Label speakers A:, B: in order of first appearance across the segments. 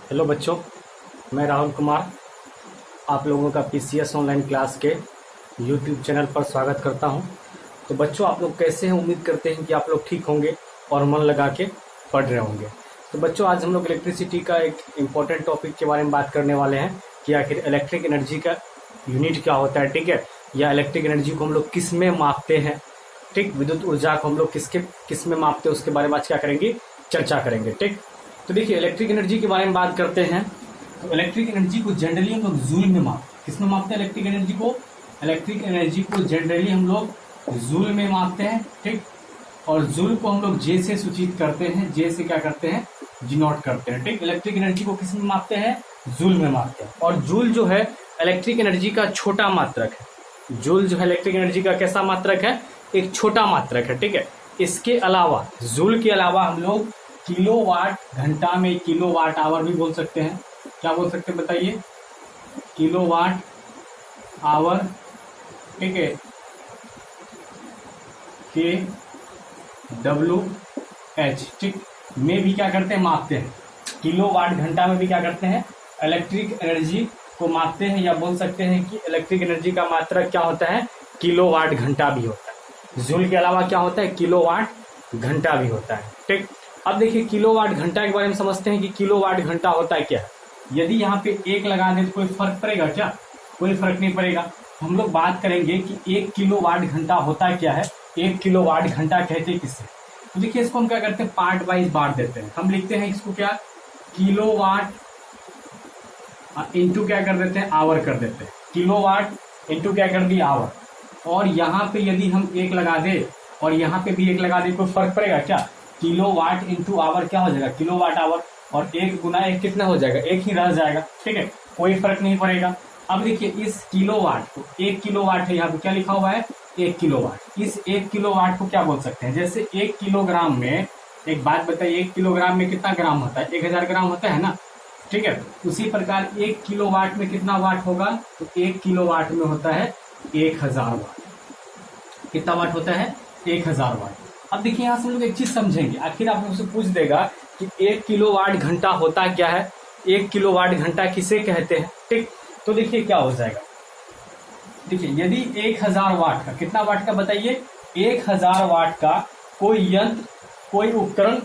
A: Hello बच्चों, मैं राहुल कुमार आप लोगों का पीसीएस ऑनलाइन क्लास के यूट्यूब चैनल पर स्वागत करता हूं। तो बच्चों, आप लोग कैसे हैं? उम्मीद करते हैं कि आप लोग ठीक होंगे और मन लगा के पढ़ रहे होंगे। तो बच्चों, आज हम लोग इलेक्ट्रिसिटी का एक इम्पोर्टेंट टॉपिक के बारे में बात करने वाले हैं कि आखिर इलेक्ट्रिक एनर्जी का यूनिट क्या होता है, ठीक है, या इलेक्ट्रिक एनर्जी को हम लोग किस में मापते हैं, ठीक, विद्युत ऊर्जा को हम लोग किस में मापते हैं, उसके बारे में आज क्या करेंगे, चर्चा करेंगे। ठीक, तो देखिए, इलेक्ट्रिक एनर्जी के बारे में बात करते हैं। तो इलेक्ट्रिक एनर्जी को जनरली हम लोग जूल में किस में मापते हैं? इलेक्ट्रिक एनर्जी को जनरली हम लोग जूल में मापते हैं। ठीक, और जूल को हम लोग जे से सूचित करते हैं, जे से क्या करते हैं, डिनोट करते हैं। ठीक, इलेक्ट्रिक एनर्जी को किस में मापते हैं? जूल में मापते हैं। और जूल जो है इलेक्ट्रिक एनर्जी का छोटा मात्रक है। जूल जो है इलेक्ट्रिक एनर्जी का कैसा मात्रक है? एक छोटा मात्रक है। ठीक है, इसके अलावा जूल के अलावा हम लोग किलोवाट घंटा में किलोवाट आवर भी बोल सकते हैं। क्या बोल सकते हैं बताइए? किलोवाट आवर, ठीक है, के डब्ल्यू एच, ठीक, में भी क्या करते हैं, मापते हैं। किलोवाट घंटा में भी क्या करते हैं, इलेक्ट्रिक एनर्जी को मापते हैं, या बोल सकते हैं कि इलेक्ट्रिक एनर्जी का मात्रक क्या होता है, किलोवाट घंटा भी होता है। जूल के अलावा क्या होता है, किलोवाट घंटा भी होता है। ठीक, अब देखिए किलोवाट घंटा के बारे में समझते हैं कि किलोवाट घंटा होता है क्या है। यदि यहाँ पे एक लगा दें तो कोई फर्क पड़ेगा क्या? कोई फर्क नहीं पड़ेगा। हम लोग बात करेंगे कि 1 किलोवाट घंटा होता क्या है, 1 किलोवाट घंटा कहते हैं किससे। तो देखिए, इसको हम क्या करते हैं, पार्ट वाइज बांट देते हैं। हम लिखते हैं इसको क्या, किलोवाट इंटू क्या कर देते हैं, आवर कर देते हैं। किलोवाट इंटू क्या कर दिया, आवर। और यहाँ पे यदि हम एक लगा दे और यहाँ पे भी एक लगा दे, कोई फर्क पड़ेगा क्या? किलोवाट इंटू आवर क्या हो जाएगा, किलोवाट आवर, और 1 गुना 1 कितना हो जाएगा, 1 ही रह जाएगा। ठीक है, कोई फर्क नहीं पड़ेगा। अब देखिए, इस किलोवाट को, 1 किलोवाट है, यहाँ पे क्या लिखा हुआ है, 1 किलोवाट। इस 1 किलोवाट को क्या बोल सकते हैं? जैसे 1 किलोग्राम में, एक बात बताइए, 1 किलोग्राम में कितना ग्राम होता है? 1000 ग्राम होता है ना। ठीक है, उसी प्रकार 1 किलोवाट में कितना वाट होगा? तो 1 किलोवाट में होता है 1000 वाट। कितना वाट होता है? 1000 वाट। अब देखिए, यहाँ से हम लोग एक चीज समझेंगे। आखिर आप लोग से पूछ देगा कि 1 किलोवाट घंटा होता क्या है, 1 किलोवाट घंटा किसे कहते हैं। ठीक, तो देखिए क्या हो जाएगा। देखिए, यदि 1000 वाट का, कितना वाट का बताइए, 1000 वाट का कोई यंत्र, कोई उपकरण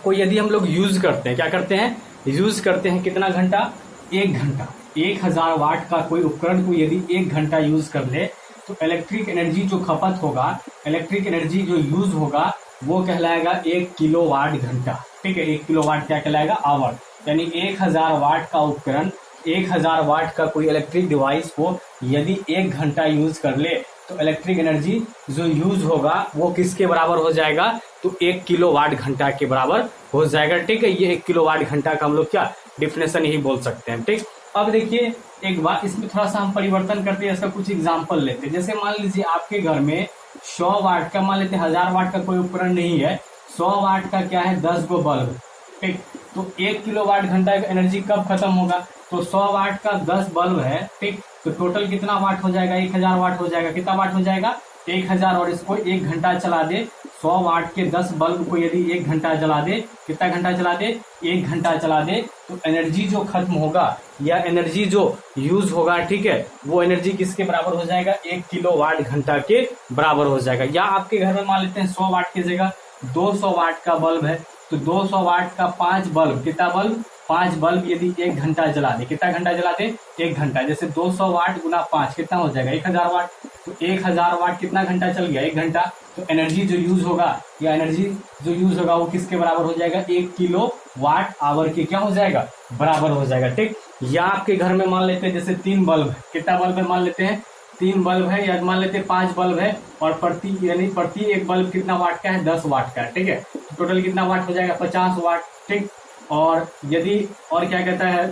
A: को यदि हम लोग यूज करते हैं, क्या करते हैं, यूज करते हैं, कितना घंटा, 1 घंटा। 1000 वाट का कोई उपकरण को यदि 1 घंटा यूज कर ले तो इलेक्ट्रिक एनर्जी जो खपत होगा, इलेक्ट्रिक एनर्जी जो यूज होगा, वो कहलाएगा 1 किलोवाट घंटा। ठीक है, 1 किलोवाट क्या कहलाएगा, आवर। यानी 1000 वाट का उपकरण, 1000 वाट का कोई इलेक्ट्रिक डिवाइस को यदि 1 घंटा यूज कर ले तो इलेक्ट्रिक एनर्जी जो यूज होगा वो किसके बराबर हो जाएगा, तो 1 किलोवाट घंटा के बराबर हो जाएगा। ठीक है, ये 1 किलोवाट घंटा का हम लोग क्या डिफिनेशन ही बोल सकते हैं। ठीक, अब देखिए एक बात, इसमें थोड़ा सा हम परिवर्तन करते हैं, इसका कुछ एग्जाम्पल लेते हैं। जैसे मान लीजिए आपके घर में 100 वाट का, मान लेते हैं 1000 वाट का कोई उपकरण नहीं है, 100 वाट का क्या है, 10 गो बल्ब। ठीक, तो 1 किलोवाट घंटा का एनर्जी कब खत्म होगा, तो 100 वाट का 10 बल्ब है। ठीक, तो टोटल कितना वाट हो जाएगा, 1000 वाट हो जाएगा। कितना वाट हो जाएगा, 1000। और इसको 1 घंटा चला दे, 100 वाट के 10 बल्ब को यदि 1 घंटा चला दे, कितना घंटा चला दे, 1 घंटा चला दे, तो एनर्जी जो खत्म होगा या एनर्जी जो यूज होगा, ठीक है, वो एनर्जी किसके बराबर हो जाएगा, 1 किलोवाट घंटा के बराबर हो जाएगा। या आपके घर में मान लेते हैं 100 वाट की जगह 200 वाट का बल्ब है, तो 200 वाट का 5 बल्ब, कितना बल्ब, 5 बल्ब यदि 1 घंटा जला दे, कितना घंटा जला दे, 1 घंटा। जैसे 200 वाट गुना 5 कितना हो जाएगा, 1000 वाट। तो 1000 वाट कितना घंटा चल गया, 1 घंटा। तो एनर्जी जो यूज होगा या एनर्जी जो यूज होगा वो किसके बराबर हो जाएगा, 1 किलो वाट आवर के क्या हो जाएगा, बराबर हो जाएगा। ठीक, या आपके घर में मान लेते हैं जैसे 3 बल्ब है, कितना बल्ब है, मान लेते हैं 3 बल्ब है, या मान लेते हैं 5 बल्ब है, और प्रति एक बल्ब कितना वाट का है, 10 वाट का है। ठीक है, टोटल कितना वाट हो जाएगा, 50 वाट। ठीक, और यदि और क्या कहता है,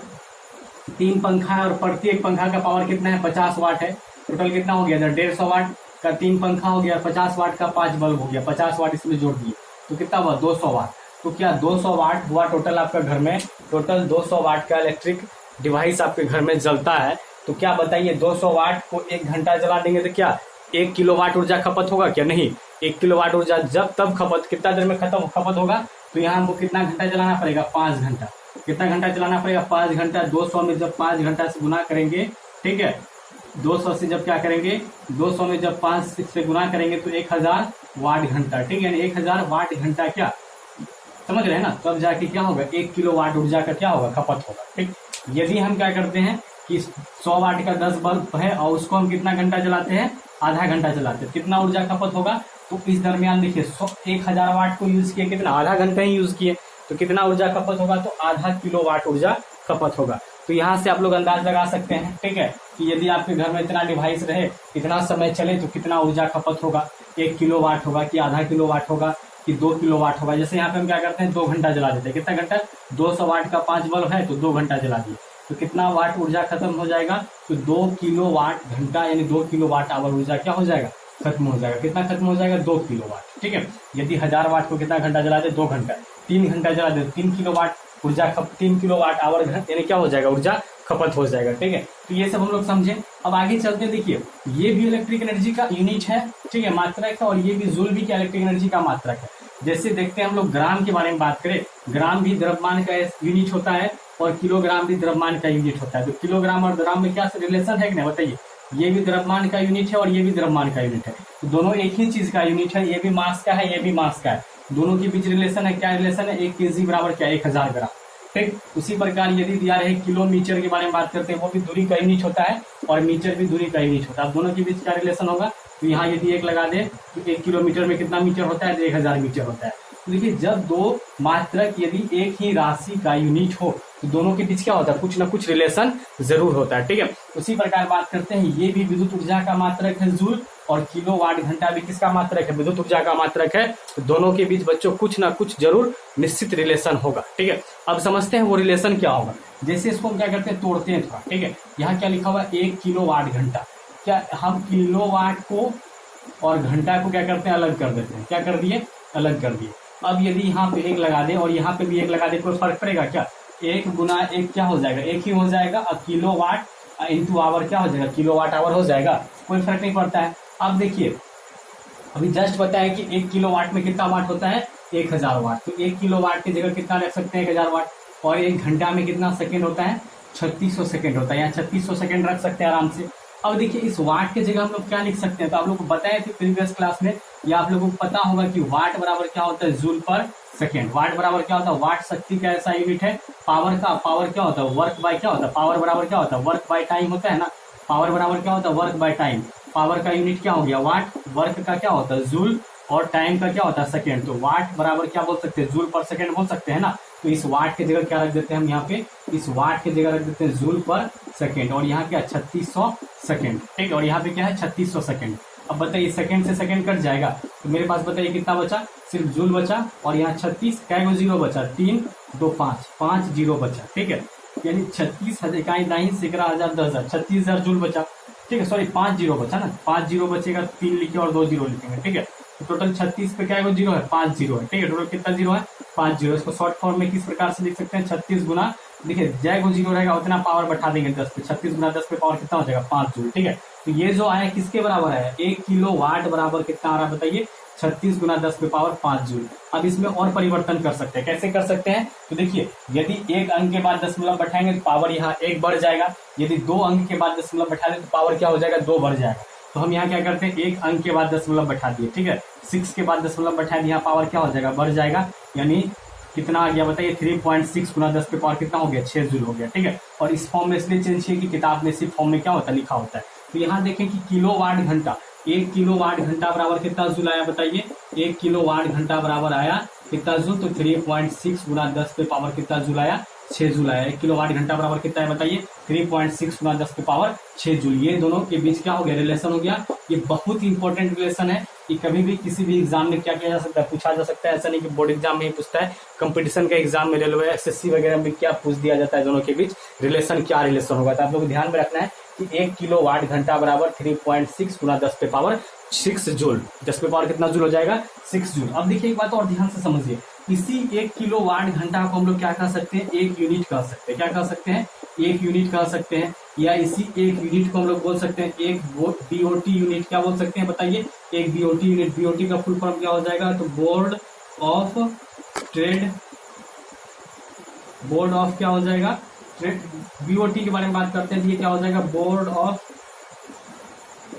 A: 3 पंखा है और प्रति एक पंखा का पावर कितना है, 50 वाट है। टोटल कितना हो गया, 150 वाट का 3 पंखा हो गया, 50 वाट का 5 बल्ब हो गया, 50 वाट इसमें जोड़ दिए, तो कितना हुआ, 200 वाट। तो क्या 200 वाट हुआ टोटल आपका घर में, टोटल 200 वाट का इलेक्ट्रिक डिवाइस आपके घर में जलता है। तो क्या बताइए, 200 वाट को 1 घंटा जला देंगे तो क्या 1 किलोवाट ऊर्जा खपत होगा क्या? नहीं, 1 किलोवाट ऊर्जा जब तब खपत, कितना देर में खत्म खपत होगा, तो यहाँ हमको कितना घंटा चलाना पड़ेगा, 5 घंटा। कितना घंटा चलाना पड़ेगा, 5 घंटा। 200 में जब 5 घंटा से गुना करेंगे, ठीक है, 200 से जब क्या करेंगे, 200 में जब 5 से गुना करेंगे तो 1000 वाट घंटा, ठीक है, 1000 वाट घंटा क्या समझ रहे हैं ना, तब जाके क्या होगा 1 किलो वाट ऊर्जा का क्या होगा खपत होगा। ठीक, यदि हम क्या करते हैं कि 100 वाट का 10 बल्ब है और उसको हम कितना घंटा चलाते हैं, आधा घंटा चलाते हैं, कितना ऊर्जा खपत होगा, तो इस दरमियान देखिए 1000 वाट को यूज किए, कितना आधा घंटा ही यूज किए, तो कितना ऊर्जा खपत होगा, तो आधा किलो वाट ऊर्जा खपत होगा। तो यहाँ से आप लोग अंदाज लगा सकते हैं, ठीक है, कि यदि आपके घर में इतना डिवाइस रहे, इतना समय चले, तो कितना ऊर्जा खपत होगा, 1 किलो वाट होगा कि आधा किलो वाट होगा कि 2 किलो वाट होगा। जैसे यहाँ पे हम क्या करते हैं 2 घंटा जला देते हैं, कितना घंटा, 200 वाट का 5 बल्ब है तो 2 घंटा जला दिए, तो कितना वाट ऊर्जा खत्म हो जाएगा, तो 2 किलो वाट घंटा यानी 2 किलो वाट आवर ऊर्जा क्या हो जाएगा, खत्म हो जाएगा। कितना खत्म हो जाएगा, 2 किलो वाट। ठीक है, यदि 1000 वाट को कितना घंटा जला दे, 2 घंटा, 3 घंटा जला दे, 3 किलो वाट ऊर्जा 3 किलो वाट आवर यानी क्या हो जाएगा, ऊर्जा खपत हो जाएगा। ठीक है, तो ये सब हम लोग समझे। अब आगे चलते, देखिए ये भी इलेक्ट्रिक एनर्जी का यूनिट है, ठीक है, मात्रक है, और ये भी जूल भी क्या इलेक्ट्रिक एनर्जी का मात्रक है। जैसे देखते हैं हम लोग ग्राम के बारे में बात करें, ग्राम भी द्रव्यमान का यूनिट होता है और किलोग्राम भी द्रव्यमान का यूनिट होता है। तो किलोग्राम और ग्राम में क्या रिलेशन है कि नहीं बताइए, ये भी द्रव्यमान का यूनिट है और ये भी द्रव्यमान का यूनिट है, तो दोनों एक ही चीज का यूनिट है, ये भी मास का है, ये भी मास का है, दोनों के बीच रिलेशन है। क्या रिलेशन है, 1 केजी बराबर क्या 1000 ग्राम। ठीक, उसी प्रकार यदि दिया रहे किलोमीटर के बारे में बात करते हैं, वो भी दूरी का यूनिट होता है और मीटर भी दूरी का यूनिट होता है। दोनों के बीच क्या रिलेशन होगा, तो यहाँ यदि 1 लगा दे तो 1 किलोमीटर में कितना मीटर होता है, तो 1000 मीटर होता है। तो देखिए जब दो मात्रक यदि एक ही राशि का यूनिट हो तो दोनों के बीच क्या होता है, कुछ ना कुछ रिलेशन जरूर होता है। ठीक है, उसी प्रकार बात करते हैं, ये भी विद्युत ऊर्जा का मात्रक है जूल, और किलो वाट घंटा भी किसका मात्रक है, विद्युत ऊर्जा का मात्रक है। तो दोनों के बीच बच्चों कुछ ना कुछ जरूर निश्चित रिलेशन होगा। ठीक है, अब समझते हैं वो रिलेशन क्या होगा। जैसे इसको हम क्या करते हैं, तोड़ते हैं थोड़ा। ठीक है, यहाँ क्या लिखा हुआ है, 1 किलो वाट घंटा, क्या हम किलो वाट को और घंटा को क्या करते हैं, अलग कर देते हैं। क्या कर दिए, अलग कर दिए। अब यदि यहाँ पे 1 लगा दे और यहाँ पे भी 1 लगा दे, कोई फर्क पड़ेगा क्या, 1 गुना 1 क्या हो जाएगा, 1 ही हो जाएगा। अब किलो वाट इंटू आवर क्या हो जाएगा, किलो वाट आवर हो जाएगा, कोई फर्क नहीं पड़ता है। अब देखिए अभी जस्ट बताया कि 1 किलो वाट में कितना वाट होता है, 1000 वाट, तो 1 किलो वाट की जगह कितना रख सकते हैं, 1000 वाट। और 1 घंटा में कितना सेकंड होता है, 3600 सेकंड होता है, यहाँ 3600 सेकंड रख सकते हैं आराम से। अब देखिए इस वाट की जगह हम लोग क्या लिख सकते हैं, तो आप लोग को बताए थे प्रीवियस क्लास में, या आप लोगों को पता होगा कि वाट बराबर क्या होता है, जूल पर सेकेंड। वाट बराबर क्या होता है, वाट शक्ति का ऐसा यूनिट है। पावर का, पावर क्या होता है, वर्क बाय क्या होता है, पावर बराबर क्या होता है, वर्क बाय टाइम होता है ना। पावर बराबर क्या होता है, वर्क बाय टाइम। पावर का यूनिट क्या हो गया, वाट, वर्क का क्या होता है, जूल, और टाइम का क्या होता है, सेकेंड। तो वाट बराबर क्या बोल सकते हैं, जूल पर सेकेंड बोल सकते हैं ना। तो इस वाट की जगह क्या रख देते हैं हम यहाँ पे, इस वाट की जगह रख देते हैं जूल पर सेकेंड, और यहाँ क्या 3600 सेकेंड। ठीक, और यहाँ पे क्या है 3600 सेकेंड। अब बताइए सेकेंड से सेकेंड कट जाएगा, तो मेरे पास बताइए कितना बचा, सिर्फ जूल बचा, और यहाँ 36 क्या जीरो बचा, 3 2 5 जीरो बचा। ठीक है, यानी 36,000 इकाई दाई सिकरा 1000 10,000 36,000 जूल बचा। ठीक है, सॉरी 5 जीरो बचा ना, 5 जीरो बचेगा, 3 लिखे और 2 जीरो लिखेंगे। ठीक है, तो टोटल 36 पे क्या जीरो है, 5 जीरो है। ठीक है, टोटल कितना जीरो है, 5 जीरो। इसको शॉर्ट फॉर्म में किस प्रकार से लिख सकते हैं, 36 गुना, देखिए जय को जीरो रहेगा उतना पावर बैठा देंगे 10 पे, 36 गुना 10 पे पावर कितना हो जाएगा, 5 जूल। ठीक है, तो ये जो आया किसके बराबर है, 1 किलो वाट बराबर कितना आ रहा है बताइए, 36 गुना 10 पे पावर 5 जूल। अब इसमें और परिवर्तन कर सकते हैं, कैसे कर सकते हैं, तो देखिए यदि 1 अंक के बाद दशमलव बैठाएंगे तो पावर यहाँ 1 बढ़ जाएगा, यदि 2 अंक के बाद दशमलव बैठा दें तो पावर क्या हो जाएगा, 2 बढ़ जाएगा। तो हम यहाँ क्या करते हैं, 1 अंक के बाद दशमलव बैठा दिए। ठीक है, 6 के बाद दशमलव बैठा दिया, पावर क्या हो जाएगा, बढ़ जाएगा, यानी कितना आ गया बताइए, 3.6 गुना 10 पे पावर कितना हो गया, 6 जूल हो गया। ठीक है, और इस फॉर्म में इसलिए चेंज किया कि किताब में सिर्फ फॉर्म में क्या होता है, लिखा होता है। तो यहाँ देखें कि किलो वाट घंटा, 1 किलो वाट घंटा बराबर कितना जूल आया बताइए, 1 किलो वाट घंटा बराबर आया कितना जूल, तो 3.6 गुना 10 पे पावर कितना जूल आया, 6 जूल आया। 1 किलो वाट घंटा बराबर कितना है बताइए, 3.6 गुना 10 पे पावर 6 जूल। ये दोनों के बीच क्या हो गया, रिलेशन हो गया। ये बहुत ही इंपॉर्टेंट रिलेशन है, कि कभी भी किसी भी एग्जाम में क्या किया जा सकता है, पूछा जा सकता है। ऐसा नहीं कि बोर्ड एग्जाम में ही पूछता है, कंपटीशन का एग्जाम में, रेलवे एसएससी वगैरह में क्या पूछ दिया जाता है, दोनों के बीच रिलेशन क्या रिलेशन होगा। तो आप लोग ध्यान में रखना है कि 1 किलो वाट घंटा बराबर 3.6 गुना 10 पे पावर 6 जूल। 10 पे पावर कितना जूल हो जाएगा, 6 जूल। अब देखिए एक बात और ध्यान से समझिए, इसी 1 किलो वाट घंटा को हम लोग क्या कह सकते हैं, 1 यूनिट कह सकते हैं। क्या कह सकते हैं, 1 यूनिट कह सकते हैं, या इसी 1 यूनिट को हम लोग बोल सकते हैं 1 बीओटी यूनिट। क्या बोल सकते हैं बताइए, 1 बीओटी यूनिट। बीओटी का फुल फॉर्म क्या हो जाएगा, तो board of trade board of क्या हो जाएगा, ट्रेड, बीओटी के बारे में बात करते हैं तो ये क्या हो जाएगा, बोर्ड ऑफ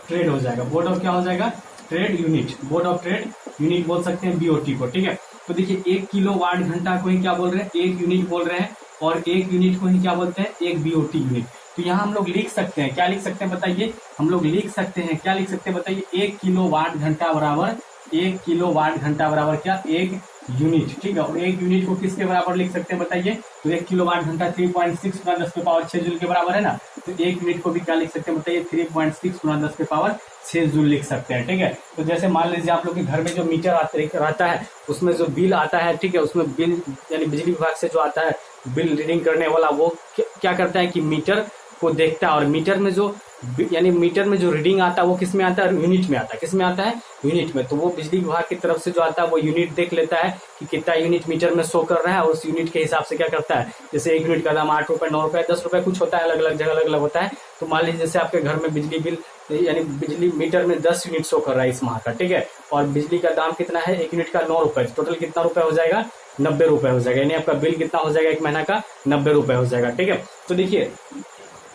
A: ट्रेड हो जाएगा। बोर्ड ऑफ क्या हो जाएगा, trade unit, board of trade unit बोल सकते हैं बीओटी को, ठीक है। तो देखिए 1 किलो वाट घंटा को ही क्या बोल रहे हैं, 1 यूनिट बोल रहे हैं, और 1 यूनिट को ही क्या बोलते हैं, 1 बीओटी यूनिट। तो यहाँ हम लोग लिख सकते हैं, क्या लिख सकते हैं बताइए, हम लोग लिख सकते हैं, क्या लिख सकते हैं बताइए, 1 किलो वाट घंटा बराबर 1 किलो वाट घंटा बराबर क्या, 1 यूनिट, ठीक है। और 1 यूनिट को किसके बराबर लिख सकते हैं बताइए, तो 1 किलो वाट घंटा 3.6 गुना 10 के पावर 6 जूल के बराबर है ना, तो 1 यूनिट को भी क्या लिख सकते हैं बताइए, 3.6 गुना 10 के पावर 6 जूल लिख सकते हैं, ठीक है। तो जैसे मान लीजिए आप लोग के घर में जो मीटर रहता है, उसमें जो बिल आता है, ठीक है, उसमें बिल यानी बिजली विभाग से जो आता है बिल रीडिंग करने वाला, वो क्या करता है कि मीटर को देखता है, और मीटर में जो यानी मीटर में जो रीडिंग आता है वो किस में आता है, यूनिट में आता है, किस में आता है, यूनिट में। तो वो बिजली विभाग की तरफ से जो आता है वो यूनिट देख लेता है कि कितना यूनिट मीटर में शो कर रहा है, और उस यूनिट के हिसाब से क्या करता है, जैसे 1 यूनिट का दाम 8 रुपए, 9 रुपए, 10 रुपए कुछ होता है, अलग अलग जगह अलग अलग होता है। तो मान लीजिए जैसे आपके घर में बिजली बिल यानी बिजली मीटर में 10 यूनिट शो कर रहा है इस माह का, ठीक है, और बिजली का दाम कितना है, 1 यूनिट का 9 रुपए, टोटल कितना रुपए हो जाएगा, 90 रुपए हो जाएगा, यानी आपका बिल कितना हो जाएगा 1 महीना का, 90 रुपए हो जाएगा, ठीक है। तो देखिए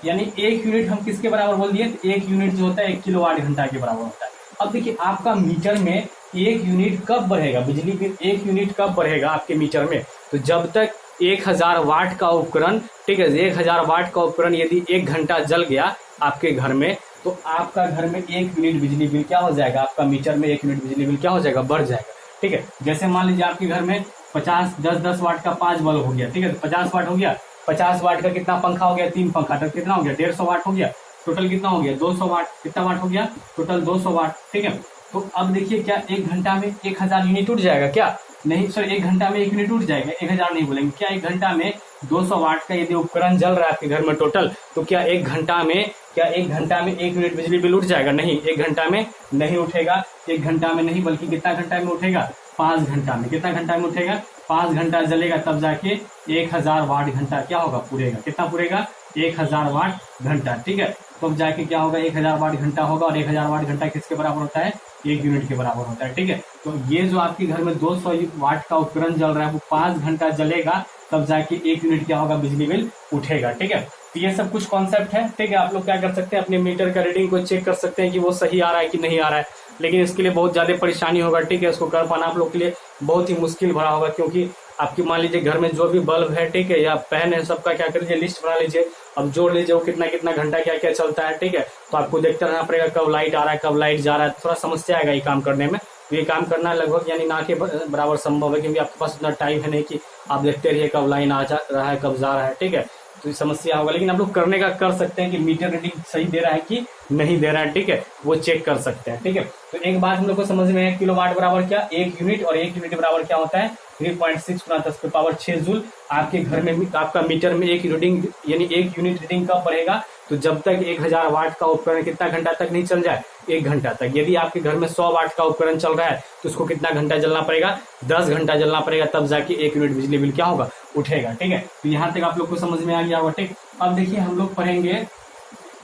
A: यानी 1 यूनिट हम किसके बराबर बोल दिए, 1 यूनिट जो होता है 1 किलो वाट घंटा के बराबर होता है। अब देखिए आपका मीटर में 1 यूनिट कब बढ़ेगा, बिजली बिल 1 यूनिट कब बढ़ेगा आपके मीटर में, तो जब तक 1000 वाट का उपकरण, ठीक है, 1000 वाट का उपकरण यदि 1 घंटा जल गया आपके घर में, तो आपका घर में 1 यूनिट बिजली बिल क्या हो जाएगा, आपका मीटर में 1 यूनिट बिजली बिल क्या हो जाएगा, बढ़ जाएगा, ठीक है। जैसे मान लीजिए आपके घर में 10 वाट का 5 बल्ब हो गया, ठीक है, 50 वाट हो गया, 50 वाट का कितना पंखा हो गया, 3 पंखा, तो कितना हो गया, 150 वाट हो गया, टोटल कितना हो गया, 200 वाट, कितना वाट हो गया, टोटल 200 वाट, ठीक है। तो अब देखिए क्या 1 घंटा में 1000 यूनिट उठ जाएगा क्या, नहीं सर, 1 घंटा में 1 यूनिट उठ जाएगा, 1000 नहीं बोलेंगे, क्या 1 घंटा में 200 वाट का यदि उपकरण जल रहा है आपके घर में टोटल, तो क्या 1 घंटा में 1 यूनिट बिजली बिल उठ जाएगा, नहीं, 1 घंटा में नहीं उठेगा, 1 घंटा में नहीं, बल्कि कितना घंटा में उठेगा, 5 घंटा में, कितना घंटा में उठेगा, 5 घंटा जलेगा, तब जाके 1000 वाट घंटा क्या होगा, पूरेगा, कितना पूरेगा, 1000 वाट घंटा, ठीक है। तब जाके क्या होगा, 1000 वाट घंटा होगा, और 1000 वाट घंटा किसके बराबर होता है, 1 यूनिट के बराबर होता है, ठीक है। तो ये जो आपके घर में 200 वाट का उपकरण जल रहा है वो 5 घंटा जलेगा, तब जाके 1 यूनिट क्या होगा, बिजली बिल उठेगा, ठीक है। तो ये सब कुछ कॉन्सेप्ट है, ठीक है। आप लोग क्या कर सकते हैं, अपने मीटर का रीडिंग को चेक कर सकते हैं कि वो सही आ रहा है कि नहीं आ रहा है, लेकिन इसके लिए बहुत ज्यादा परेशानी होगा, ठीक है। इसको कर पाना आप लोग के लिए बहुत ही मुश्किल भरा होगा, क्योंकि आपकी मान लीजिए घर में जो भी बल्ब है, ठीक है, या फैन है, सबका क्या कर लीजिए, लिस्ट बना लीजिए, अब जोड़ लीजिए वो कितना कितना घंटा क्या क्या चलता है, ठीक है। तो आपको देखते रहना पड़ेगा कब लाइट आ रहा है, कब लाइट जा रहा है, थोड़ा समस्या आएगा ये काम करने में। तो ये काम करना लगभग यानी ना के बराबर संभव है, क्योंकि आपके पास उतना टाइम है नहीं कि आप देखते रहिए कब लाइन आ जा रहा है, कब जा रहा है, ठीक है। तो समस्या होगा, लेकिन आप लोग करने का कर सकते हैं कि मीटर रीडिंग सही दे रहा है कि नहीं दे रहा है, ठीक है, वो चेक कर सकते हैं, ठीक है। तो एक बात हम लोग को समझ में है, किलो वाट बराबर क्या, 1 यूनिट, और 1 यूनिट बराबर क्या होता है, 3.6 गुना 10 के पावर 6 जूल। आपके घर में आपका मीटर में 1 रीडिंग यानी 1 यूनिट रीडिंग कब बढ़ेगा, तो जब तक 1000 वाट का उपकरण कितना घंटा तक नहीं चल जाए, 1 घंटा तक। यदि आपके घर में 100 वाट का उपकरण चल रहा है तो उसको कितना घंटा जलना पड़ेगा, 10 घंटा जलना पड़ेगा, तब जाके 1 यूनिट बिजली बिल क्या होगा, उठेगा, ठीक है। तो यहाँ तक आप लोग को समझ में आ गया होगा, ठीक। अब देखिए हम लोग पढ़ेंगे,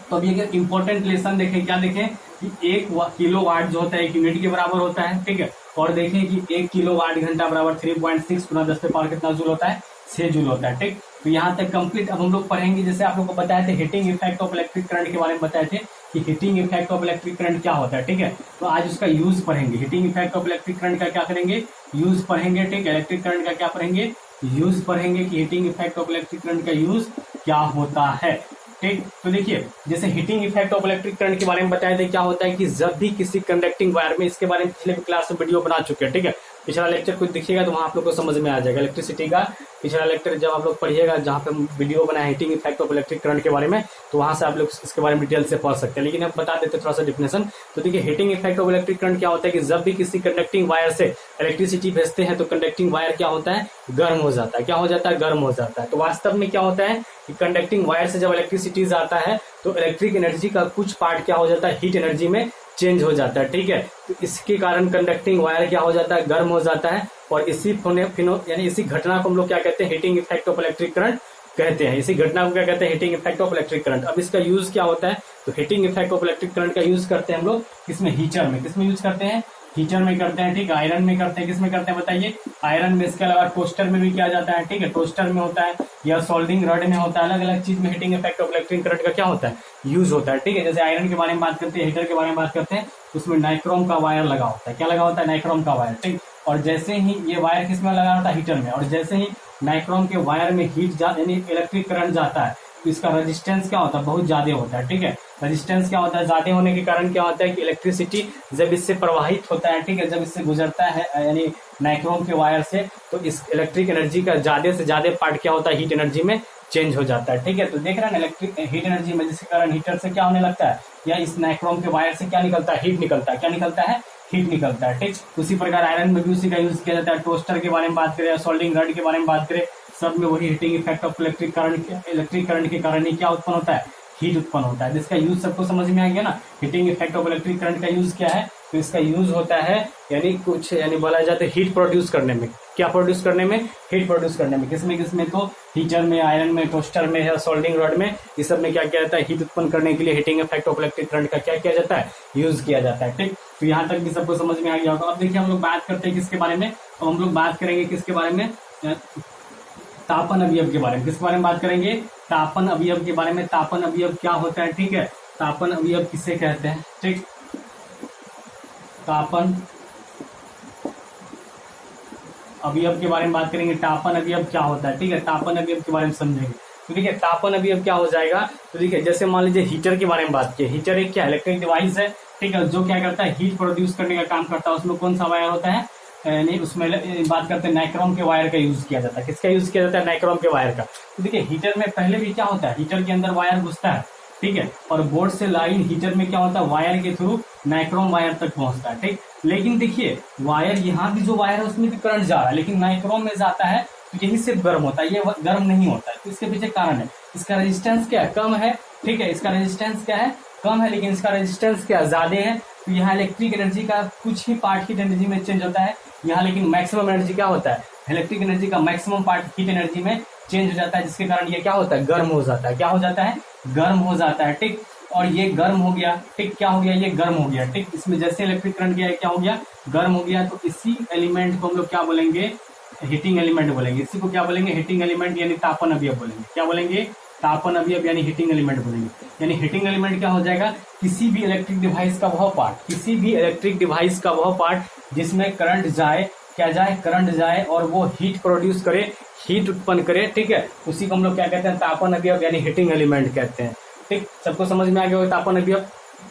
A: तो अब ये इंपॉर्टेंट लेसन देखें, क्या देखें कि 1 किलो वाट जो होता है 1 यूनिट के बराबर होता है, ठीक है। और देखें कि 1 किलो वाट घंटा बराबर 3.6 गुना 10 के पावर कितना जूल होता है, 6 जूल होता है, ठीक। तो यहाँ तक कंप्लीट। अब हम लोग पढ़ेंगे, जैसे आप लोग को बताए थे heating effect of electric current के बारे में बताए थे कि heating effect of electric current क्या होता है, ठीक है। तो आज उसका यूज पढ़ेंगे, heating effect of electric current का क्या करेंगे, यूज पढ़ेंगे, ठीक है। इलेक्ट्रिक करंट का क्या पढ़ेंगे, यूज पढ़ेंगे कि heating effect of electric current का यूज क्या होता है, ठीक। तो देखिए जैसे heating effect of electric current के बारे में बताया था, क्या होता है कि जब भी किसी कंडक्टिंग वायर में, इसके बारे में पिछले क्लास में वीडियो बना चुके हैं, ठीक है। पिछला लेक्चर कुछ देखिएगा तो वहां आप लोग को समझ में आ जाएगा। इलेक्ट्रिसिटी का पिछला लेक्चर जब आप लोग पढ़िएगा, जहाँ पे वीडियो बना है heating effect of electric current के बारे में, तो वहां से आप लोग इसके बारे में डिटेल से पढ़ सकते हैं। लेकिन अब बता देते थोड़ा सा डिफिनेशन। तो देखिए heating effect of electric current क्या होता है कि जब भी किसी कंडक्टिंग वायर से इलेक्ट्रिसिटी भेजते हैं तो कंडक्टिंग वायर क्या होता है, गर्म हो जाता है। क्या हो जाता है, गर्म हो जाता है। तो वास्तव में क्या होता है कि कंडक्टिंग वायर से जब इलेक्ट्रिसिटी जाता है तो इलेक्ट्रिक एनर्जी का कुछ पार्ट क्या हो जाता है, हीट एनर्जी में चेंज हो जाता है, ठीक है। तो इसके कारण कंडक्टिंग वायर क्या हो जाता है, गर्म हो जाता है। और इसी यानी इसी घटना को हम लोग क्या कहते हैं, heating effect of electric current कहते हैं। इसी घटना को क्या कहते हैं, heating effect of electric current. अब इसका यूज क्या होता है, तो heating effect of electric current का यूज करते हैं हम लोग किसमें, हीटर में। किसमें यूज करते हैं, हीटर में करते हैं, ठीक है, आयरन में करते हैं, किस में करते हैं बताइए, आयरन में। इसके अलावा टोस्टर में भी किया जाता है, ठीक है, टोस्टर में होता है या सोल्डिंग रड में होता है। अलग अलग चीज में heating effect of electric current का क्या होता है, यूज होता है, ठीक है। जैसे आयरन के बारे में बात करते हैं, हीटर के बारे में बात करते हैं, उसमें नाइक्रोम का वायर लगा होता है, क्या लगा होता है, नाइक्रोम का वायर, ठीक। और जैसे ही ये वायर किस में लगा होता है, हीटर में, और जैसे ही नाइक्रोम के वायर में हीट यानी इलेक्ट्रिक करंट जाता है तो इसका रेजिस्टेंस क्या होता है, बहुत ज्यादा होता है, ठीक है। रेजिस्टेंस क्या होता है, ज्यादा होने के कारण क्या होता है कि इलेक्ट्रिसिटी जब इससे प्रवाहित होता है, ठीक है, जब इससे गुजरता है यानी नाइक्रोम के वायर से, तो इस इलेक्ट्रिक एनर्जी का ज्यादा से ज्यादा पार्ट क्या होता है, हीट एनर्जी में चेंज हो जाता है, ठीक है। तो देख रहे हैं इलेक्ट्रिक हीट एनर्जी में, जिसके कारण हीटर से क्या होने लगता है, या इस नाइक्रोम के वायर से क्या निकलता है, हीट निकलता है, क्या निकलता है, हीट निकलता है, ठीक। उसी प्रकार आयरन में भी उसी का यूज किया जाता है। टोस्टर के बारे में बात करें, सोल्डिंग रड के बारे में बात करें, सब में वही heating effect of electric current के कारण ही क्या उत्पन्न होता है, हीट उत्पन्न होता है। जिसका यूज सबको समझ में आ गया ना, heating effect of electric current का यूज क्या है, तो इसका यूज होता है यानी कुछ यानी बोला जाता है हीट प्रोड्यूस करने में, क्या प्रोड्यूस करने में, हीट प्रोड्यूस करने में। किसमें तो हीटर में, आयरन में, टोस्टर में या सोल्डिंग रॉड में, इस सब में क्या किया जाता है, हीट उत्पन्न करने के लिए heating effect of electric current का क्या किया जाता है, यूज किया जाता है, ठीक। तो यहाँ तक भी सबको समझ में आ गया होगा। अब देखिए हम लोग बात करते हैं किसके बारे में, अब हम लोग बात करेंगे किसके बारे में, तापन अवयव के बारे में। किसके बारे में बात करेंगे, तापन अवयव के बारे में। तापन अवयव क्या होता है, ठीक है, तापन अवयव किसे कहते हैं, ठीक। तापन अवयव के बारे में बात करेंगे, तापन अवयव क्या होता है, ठीक है, तापन अवयव के बारे में समझेंगे। तो देखिए तापन अवयव क्या हो जाएगा, तो देखिए जैसे मान लीजिए हीटर के बारे में बात किए, हीटर एक क्या इलेक्ट्रिक डिवाइस है, ठीक है, जो क्या करता है, हीट प्रोड्यूस करने का काम करता है। उसमें कौन सा वायर होता है, यानी उसमें बात करते हैं नाइक्रोम के वायर का यूज किया जाता है। किसका यूज किया जाता है, नाइक्रोम के वायर का। तो देखिए हीटर में पहले भी क्या होता है, हीटर के अंदर वायर घुसता है, ठीक है, और बोर्ड से लाइन हीटर में क्या होता है, वायर के थ्रू नाइक्रोम वायर तक पहुंचता है, ठीक। लेकिन देखिए वायर, यहाँ भी जो वायर है उसमें भी करंट जा रहा है, लेकिन नाइक्रोम में जाता है तो यही सिर्फ गर्म होता है, ये गर्म नहीं होता है। तो इसके पीछे कारण है, इसका रेजिस्टेंस क्या है, कम है, ठीक है, इसका रेजिस्टेंस क्या है, कम है, लेकिन इसका रेजिस्टेंस क्या ज्यादा है। तो यहाँ इलेक्ट्रिक एनर्जी का कुछ ही पार्ट हीट एनर्जी में चेंज होता है, यहाँ लेकिन मैक्सिमम एनर्जी क्या होता है, इलेक्ट्रिक एनर्जी का मैक्सिमम पार्ट हीट एनर्जी में चेंज हो जाता है, जिसके कारण ये क्या होता है, गर्म हो जाता है। क्या हो जाता है, गर्म हो जाता है, ठीक। और ये गर्म हो गया, ठीक, क्या हो गया, ये गर्म हो गया, ठीक। इसमें जैसे इलेक्ट्रिक करंट गया, क्या हो गया, गर्म हो गया। तो इसी एलिमेंट को हम लोग क्या बोलेंगे, हीटिंग एलिमेंट बोलेंगे। इसी को क्या बोलेंगे, हीटिंग एलिमेंट यानी तापन अवयव बोलेंगे। क्या बोलेंगे, तापन अवयव यानी हीटिंग एलिमेंट बोलेंगे। यानी हीटिंग एलिमेंट क्या हो जाएगा, किसी भी इलेक्ट्रिक डिवाइस का वह पार्ट, किसी भी इलेक्ट्रिक डिवाइस का वह पार्ट जिसमें करंट जाए, क्या जाए, करंट जाए, और वो हीट प्रोड्यूस करे, हीट उत्पन्न करे, ठीक है, उसी को हम लोग क्या कहते हैं, तापन अवयव यानी हीटिंग एलिमेंट कहते हैं, ठीक। सबको समझ में आ गया होगा तापन अवयव।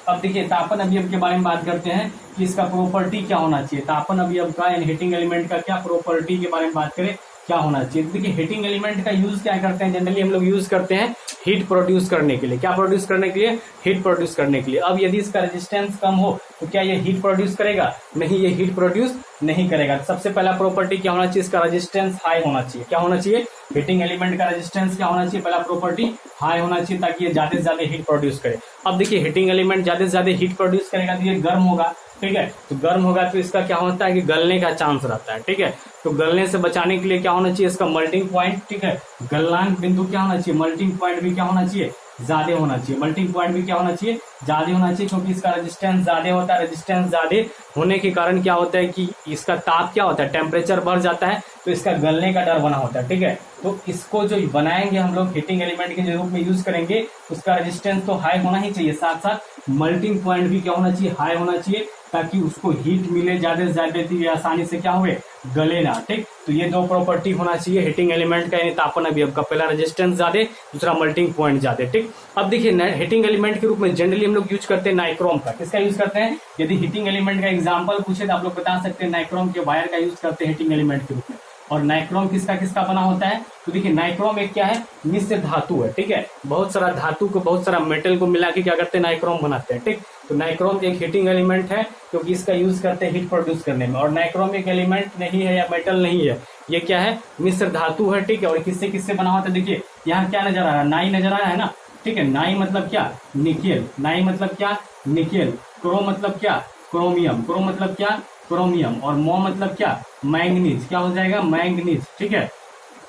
A: अब देखिए तापन अवयव के बारे में बात करते हैं कि इसका प्रॉपर्टी क्या होना चाहिए, तापन अवयव का यानी हीटिंग एलिमेंट का क्या प्रॉपर्टी के बारे में बात करें, क्या होना चाहिए। देखिए हीटिंग एलिमेंट का यूज क्या करते हैं, जनरली हम लोग यूज करते हैं हीट प्रोड्यूस करने के लिए। क्या प्रोड्यूस करने के लिए, हीट प्रोड्यूस करने के लिए। अब यदि इसका रेजिस्टेंस कम हो तो क्या ये हीट प्रोड्यूस करेगा, नहीं, ये हीट प्रोड्यूस नहीं करेगा। सबसे पहला प्रॉपर्टी क्या होना चाहिए, इसका रेजिस्टेंस हाई होना चाहिए। क्या होना चाहिए, हीटिंग एलिमेंट का रेजिस्टेंस क्या होना चाहिए, पहला प्रॉपर्टी हाई होना चाहिए, ताकि ये ज्यादा से ज्यादा हीट प्रोड्यूस करे। अब देखिए हीटिंग एलिमेंट ज्यादा से ज्यादा हीट प्रोड्यूस करेगा तो ये गर्म होगा, ठीक है। तो गर्म होगा तो इसका क्या होता है कि गलने का चांस रहता है, ठीक है। तो गलने से बचाने के लिए क्या होना चाहिए, इसका मेल्टिंग पॉइंट, ठीक है, गलनांक बिंदु क्या होना चाहिए, मेल्टिंग पॉइंट भी क्या होना चाहिए, ज्यादा होना चाहिए। मेल्टिंग पॉइंट भी क्या होना चाहिए, ज्यादा होना चाहिए, क्योंकि इसका रेजिस्टेंस ज्यादा होता है। रेजिस्टेंस ज्यादा होने के कारण क्या होता है कि इसका ताप क्या होता है, टेम्परेचर बढ़ जाता है, तो इसका गलने का डर बना होता है, ठीक है। तो इसको जो बनाएंगे हम लोग हीटिंग एलिमेंट के रूप में यूज करेंगे, उसका रेजिस्टेंस तो हाई होना ही चाहिए, साथ साथ मेल्टिंग पॉइंट भी क्या होना चाहिए, हाई होना चाहिए, ताकि उसको हीट मिले ज्यादा से ज्यादा, ये आसानी से क्या हुए, गले ना, ठीक। तो ये दो प्रॉपर्टी होना चाहिए हीटिंग एलिमेंट का यानी तापन अवयव का, पहला रेजिस्टेंस ज्यादा, दूसरा मेल्टिंग पॉइंट ज्यादा, ठीक। अब देखिए हीटिंग एलिमेंट के रूप में जनरली हम लोग यूज करते हैं नाइक्रोम का। किसका यूज करते हैं, यदि हीटिंग एलिमेंट का एग्जांपल पूछे तो आप लोग बता सकते हैं नाइक्रोम के वायर का यूज करते हैं हीटिंग एलिमेंट के रूप में। और नाइक्रोम किसका किसका बना होता है, तो देखिए नाइक्रोम एक क्या है, मिश्र धातु है, ठीक है। बहुत सारा धातु को, बहुत सारा मेटल को मिला के क्या करते हैं, नाइक्रोम बनाते हैं, ठीक। तो नाइक्रोम एक हीटिंग एलिमेंट है, क्योंकि इसका यूज करते हैं हीट प्रोड्यूस करने में। और नाइक्रोम एक एलिमेंट नहीं है या मेटल नहीं है, ये क्या है, मिश्र धातु है, ठीक है। और किससे किससे बना होता है, देखिए यहाँ क्या नजर आ रहा है, नाई नजर आ रहा है ना, ठीक है। नाई मतलब क्या, निकेल, नाई मतलब क्या, निकेल। क्रो मतलब क्या, क्रोमियम, क्रो मतलब क्या, क्रोमियम। और मो मतलब क्या, मैंगनीज, क्या हो जाएगा, मैंगनीज, ठीक है।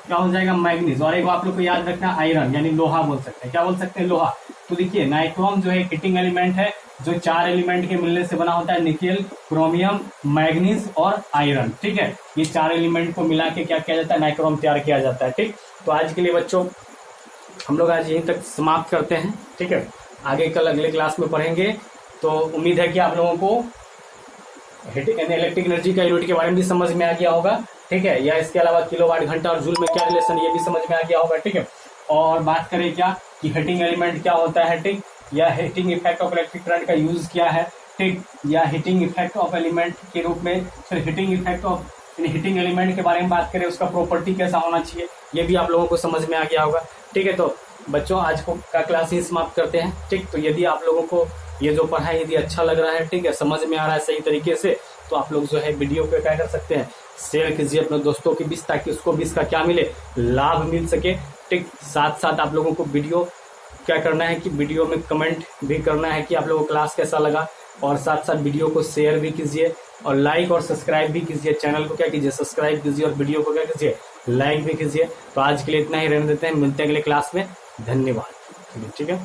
A: क्या हो जाएगा, मैग्नीज। और एक आप लोग को याद रखना आयरन यानी लोहा बोल सकते हैं। क्या बोल सकते हैं, लोहा। तो देखिए नाइक्रोम जो है हिटिंग एलिमेंट है, जो 4 एलिमेंट के मिलने से बना होता है, निकेल, क्रोमियम, मैग्नीज और आयरन। ठीक है, ये 4 एलिमेंट को मिला के क्या किया जाता है, नाइक्रोम तैयार किया जाता है। ठीक, तो आज के लिए बच्चों हम लोग आज यहीं तक समाप्त करते हैं। ठीक है, आगे कल अगले क्लास में पढ़ेंगे। तो उम्मीद है कि आप लोगों को इलेक्ट्रिक एनर्जी का यूनिट के बारे में भी समझ में आ गया होगा। ठीक है, या इसके अलावा किलोवाट घंटा और जूल में क्या रिलेशन, ये भी समझ में आ गया होगा। ठीक है, और बात करें क्या कि हीटिंग एलिमेंट क्या होता है, ठीक, या heating effect of electric current का यूज क्या है, ठीक, या हीटिंग इफेक्ट ऑफ एलिमेंट के रूप में, फिर heating effect of heating element के बारे में बात करें, उसका प्रॉपर्टी कैसा होना चाहिए, ये भी आप लोगों को समझ में आ गया होगा। ठीक है, तो बच्चों आज को का क्लास ही समाप्त करते हैं। ठीक, तो यदि आप लोगों को ये जो पढ़ा है यदि अच्छा लग रहा है, ठीक है, समझ में आ रहा है सही तरीके से, तो आप लोग जो है वीडियो पे क्या कर सकते हैं, शेयर कीजिए अपने दोस्तों के बीच, ताकि उसको भी इसका क्या मिले, लाभ मिल सके। ठीक, साथ साथ आप लोगों को वीडियो क्या करना है कि वीडियो में कमेंट भी करना है कि आप लोगों को क्लास कैसा लगा, और साथ साथ वीडियो को शेयर भी कीजिए और लाइक और सब्सक्राइब भी कीजिए। चैनल को क्या कीजिए, सब्सक्राइब कीजिए और वीडियो को क्या कीजिए, लाइक भी कीजिए। तो आज के लिए इतना ही रहने देते हैं, मिलते हैं अगले क्लास में। धन्यवाद। ठीक है।